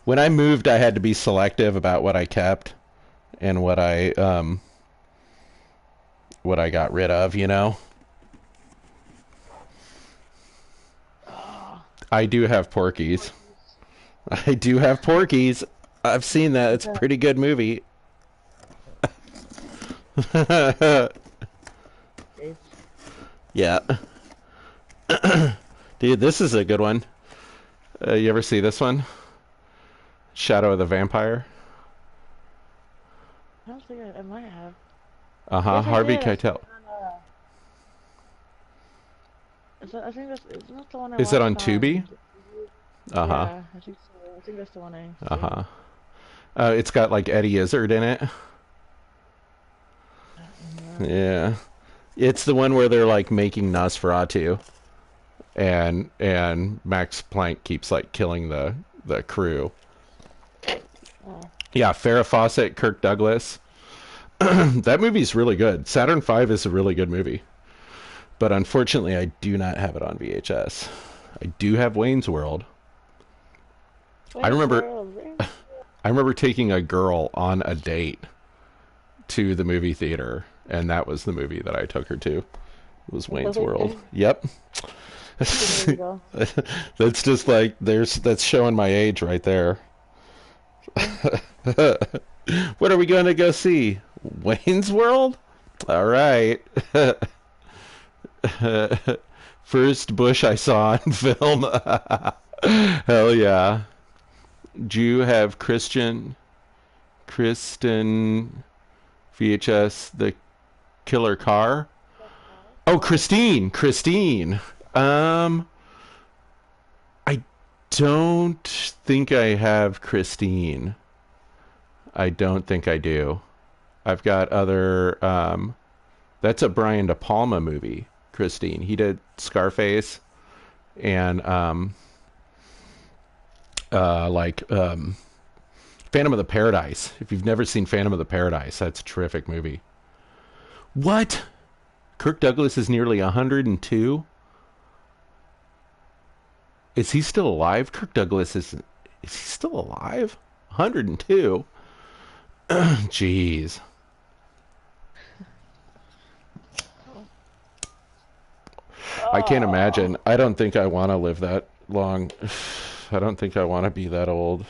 when I moved, I had to be selective about what I kept and what I got rid of, you know. Oh, I do have Porky's. I do have Porky's. I've seen that. It's a okay. pretty good movie. Jeez. Yeah. Dude, this is a good one. You ever see this one? Shadow of the Vampire? I don't think I might have. Uh-huh. Yes, I Harvey did. I saw Keitel. it on, I think that's, isn't that the one I Is it on watched Tubi? on? Uh-huh. Yeah, I think so. I think that's the one I see. Uh-huh. It's got like Eddie Izzard in it. Yeah. Yeah. It's the one where they're like making Nosferatu and Max Planck keeps like killing the crew. Oh. Yeah, Farrah Fawcett, Kirk Douglas. That movie's really good. Saturn V is a really good movie. But unfortunately, I do not have it on VHS. I do have Wayne's World. I Wayne's remember World. I remember taking a girl on a date to the movie theater, and that was the movie that I took her to. It was Wayne's World. Really? Yep. There you go. That's just like that's showing my age right there. What are we going to go see? Wayne's World? All right. First Bush I saw on film. Hell yeah. Do you have Kristen VHS, The Killer Car? Oh, Christine. Um, I don't think I have Christine. I don't think I do. I've got other. That's a Brian De Palma movie. Christine. He did Scarface and Phantom of the Paradise. If you've never seen Phantom of the Paradise, that's a terrific movie. What? Kirk Douglas is nearly 102. Is he still alive? Kirk Douglas is he still alive? 102. Jeez. I can't Oh, imagine. I don't think I want to live that long. I don't think I want to be that old,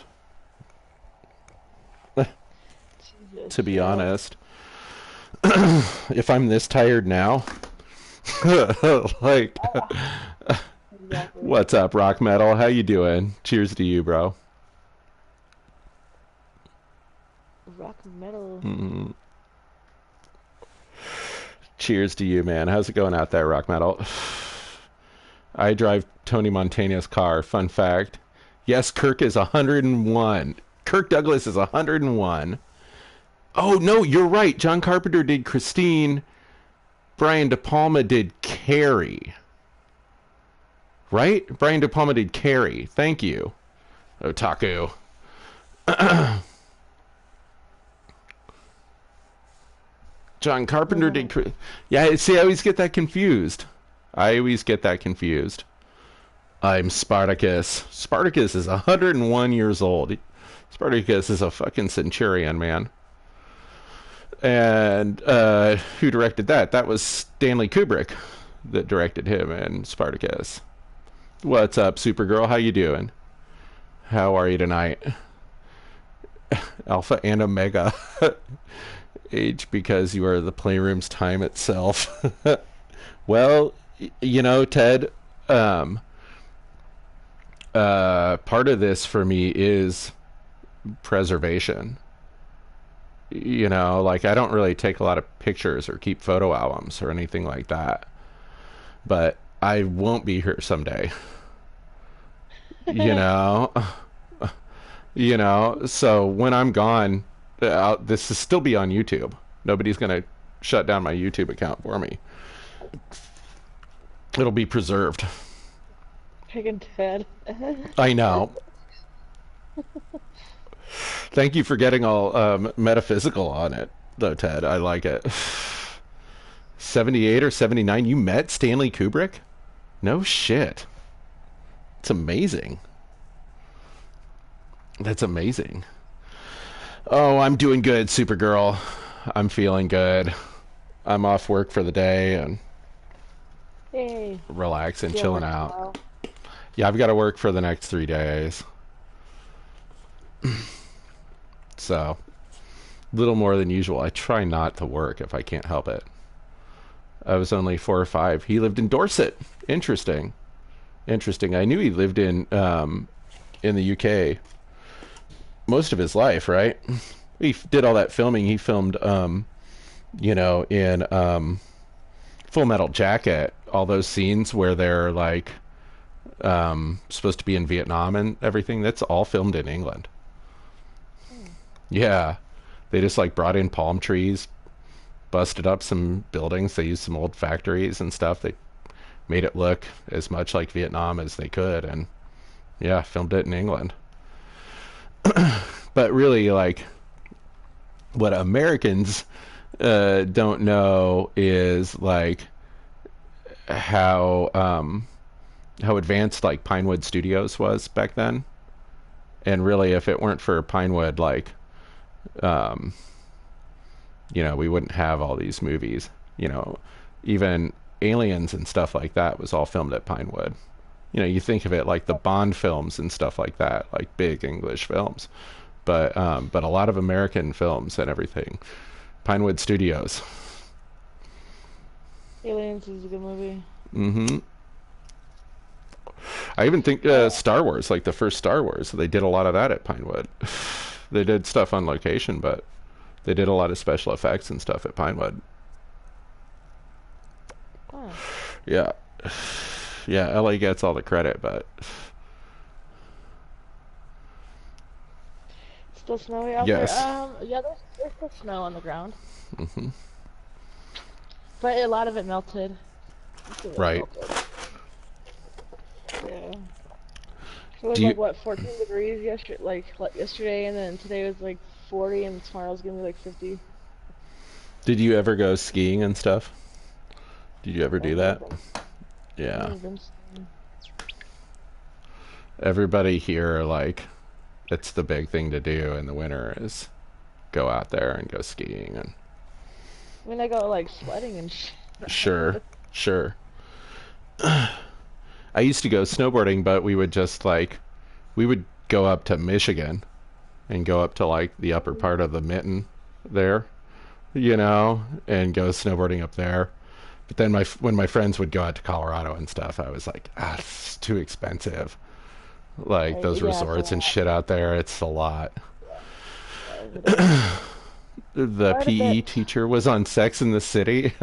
Jesus, to be yeah, honest. If I'm this tired now, like, exactly. what's up, rock metal? How you doing? Cheers to you, bro. Rock metal. Mm, cheers to you, man. How's it going out there, rock metal? I drive Tony Montana's car. Fun fact. Yes, Kirk is 101. Kirk Douglas is 101. Oh, no, you're right. John Carpenter did Christine. Brian De Palma did Carrie. Right? Brian De Palma did Carrie. Thank you, Otaku. John Carpenter did. Yeah, see, I always get that confused. I always get that confused. I'm Spartacus. Spartacus is 101 years old. Spartacus is a fucking centurion, man. And who directed that? That was Stanley Kubrick that directed him in Spartacus. What's up, Supergirl? How you doing? How are you tonight? Alpha and Omega. Age because you are the playroom's time itself. Well, you know, Ted, um, part of this for me is preservation. You know, like I don't really take a lot of pictures or keep photo albums or anything like that. But I won't be here someday. You know, So when I'm gone, this will still be on YouTube. Nobody's gonna shut down my YouTube account for me. It'll be preserved. Pig Ted. I know. Thank you for getting all metaphysical on it, though, Ted. I like it. 78 or 79? You met Stanley Kubrick? No shit. It's amazing. That's amazing. Oh, I'm doing good, Supergirl. I'm feeling good. I'm off work for the day and Yay. relaxing, You have chilling work out. tomorrow? Yeah, I've got to work for the next 3 days. So, little more than usual. I try not to work if I can't help it. I was only 4 or 5. He lived in Dorset. Interesting. Interesting. I knew he lived in the UK most of his life, right? He did all that filming. He filmed, in Full Metal Jacket, all those scenes where they're like supposed to be in Vietnam and everything. That's all filmed in England. Hmm. Yeah, they just like brought in palm trees, busted up some buildings. They used some old factories and stuff. They made it look as much like Vietnam as they could, and yeah, filmed it in England. But really, like, what Americans don't know is like how advanced like Pinewood Studios was back then. And really, if it weren't for Pinewood, like, um, we wouldn't have all these movies. Even Aliens and stuff like that was all filmed at Pinewood. You think of it like the Bond films and stuff like that, like big English films, but a lot of American films and everything, Pinewood Studios. Aliens is a good movie. Mm-hmm. I even think Star Wars, like the first Star Wars, they did a lot of that at Pinewood. They did stuff on location, but they did a lot of special effects and stuff at Pinewood. Huh. Yeah. Yeah, LA gets all the credit, but Still snowy out there? yes. Yeah, there's still snow on the ground, Hmm. but a lot of it melted. Most of it Right. melted. Yeah. So it was Do you? like what, 14 degrees yesterday, and then today was like 40, and tomorrow's gonna be like 50. Did you ever go skiing and stuff? Did you ever I've do never that? been. I've Yeah. never been skiing. Everybody here, like, it's the big thing to do in the winter is go out there and go skiing. And I mean, I go like sledding and shit. sure, sure. I used to go snowboarding, but we would just like we would go up to Michigan and go up to like the upper part of the mitten there, and go snowboarding up there. But then when my friends would go out to Colorado and stuff, I was like, it's too expensive. Like Right, those yeah, it's a resorts and lot. shit out there, it's a lot. Yeah, it is. The Quite a PE bit. teacher was on Sex in the City.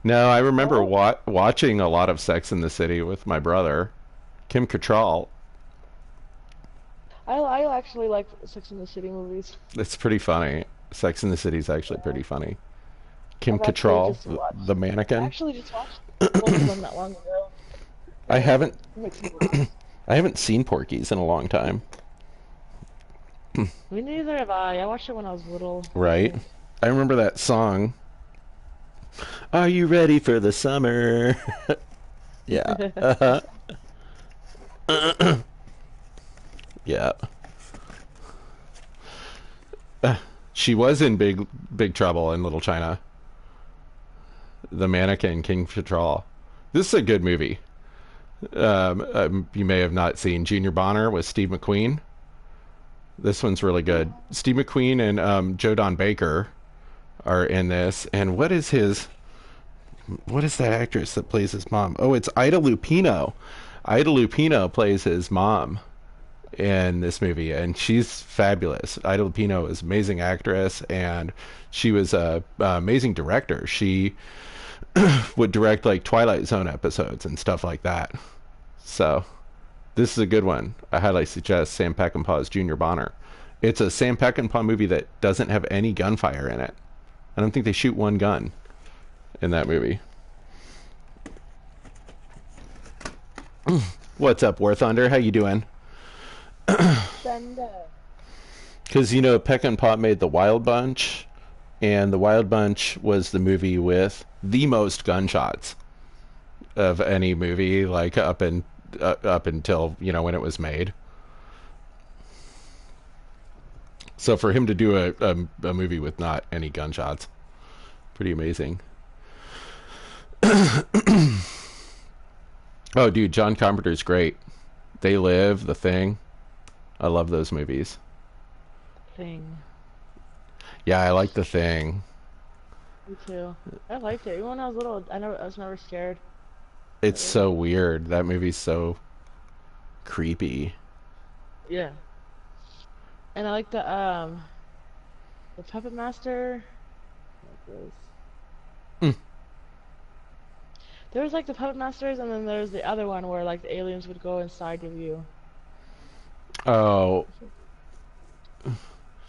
No, I remember Oh, watching a lot of Sex in the City with my brother, Kim Cattrall. I actually like Sex and the City movies. It's pretty funny. Sex in the City is actually Yeah. pretty funny. Kim I've actually Cattrall, just the watched. I mannequin. actually just watched both of them not long ago. I They're haven't mixed movies. I haven't seen Porky's in a long time. Me neither have I. I watched it when I was little, I Right? think. I remember that song. Are you ready for the summer? Yeah. Uh-huh. Yeah. She was in Big Trouble in Little China. The mannequin King Cattrall. This is a good movie. You may have not seen Junior Bonner with Steve McQueen. This one's really good. Steve McQueen and Joe Don Baker are in this. And what is that actress that plays his mom? Oh, it's Ida Lupino. Ida Lupino plays his mom in this movie, and she's fabulous. Ida Lupino is an amazing actress, and she was a amazing director. She would direct like Twilight Zone episodes and stuff like that. So this is a good one. I highly suggest Sam Peckinpah's Junior Bonner. It's a Sam Peckinpah movie that doesn't have any gunfire in it. I don't think they shoot one gun in that movie. What's up, War Thunder? How you doing? Thunder. Because Peckinpah made The Wild Bunch, and The Wild Bunch was the movie with the most gunshots of any movie, like up until when it was made. So for him to do a movie with not any gunshots, pretty amazing. Oh, dude, John Carpenter's great. They Live, The Thing. I love those movies. Thing. Yeah, I like The Thing. Me too. I liked it. Even when I was little, I was never scared. It's It was so weird. That movie's so creepy. yeah. And I like the Puppet Master. What was Mm. there was like the Puppet Masters, and then there's the other one where like the aliens would go inside of you. Oh,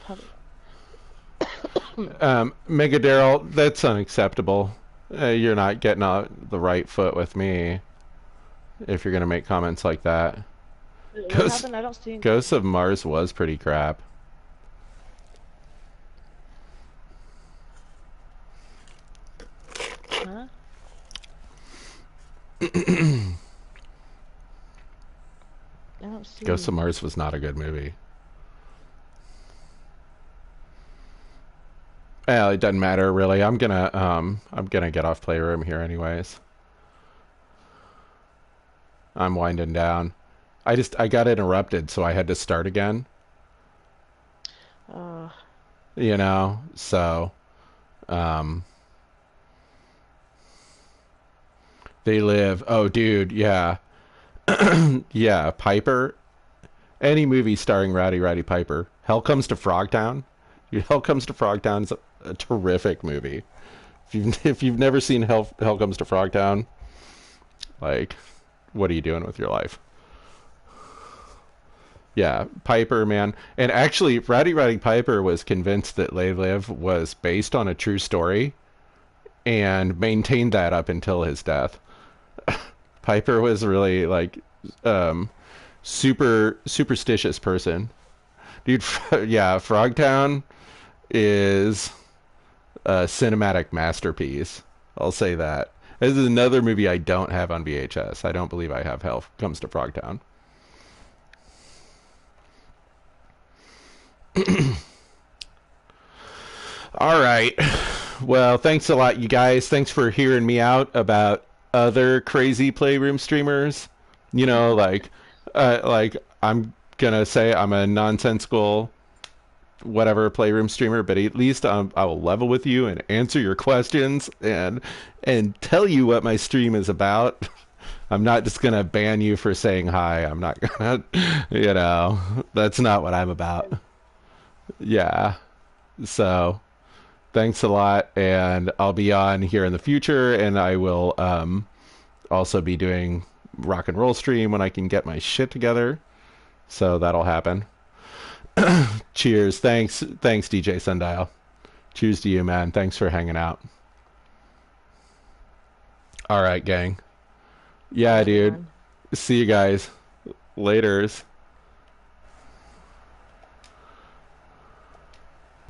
Puppet. Mega Daryl, that's unacceptable. You're not getting out the right foot with me if you're gonna make comments like that. What Ghost, happened? I don't see. Ghosts of Mars was pretty crap. Huh? I don't Ghosts see. of Mars was not a good movie. Well, it doesn't matter really. I'm gonna get off Playroom here anyways. I'm winding down. I got interrupted, so I had to start again. Uh, So um, They Live. Oh, dude, yeah, yeah. Piper. Any movie starring Rowdy Piper. Hell Comes to Frogtown. Dude, Hell Comes to Frogtown is a terrific movie. If you've never seen Hell Comes to Frogtown, like, what are you doing with your life? Yeah, Piper, man. And actually, Rowdy Piper was convinced that They Live was based on a true story and maintained that up until his death. Piper was really like um, super superstitious person. Dude, yeah, Frogtown is a cinematic masterpiece. I'll say that. This is another movie I don't have on VHS. I don't believe I have Hell Comes to Frogtown. All right. Well, thanks a lot, you guys. Thanks for hearing me out about other crazy playroom streamers. You know, like I'm gonna say I'm a nonsensical whatever playroom streamer, but at least I will level with you and answer your questions and tell you what my stream is about. I'm not just gonna ban you for saying hi. I'm not gonna, that's not what I'm about. Yeah. So thanks a lot, and I'll be on here in the future, and I will also be doing rock and roll stream when I can get my shit together. So that'll happen. Cheers. Thanks, DJ Sundial. Cheers to you, man. Thanks for hanging out. All right, gang. Yeah, Bye, dude. everyone. See you guys. Laters.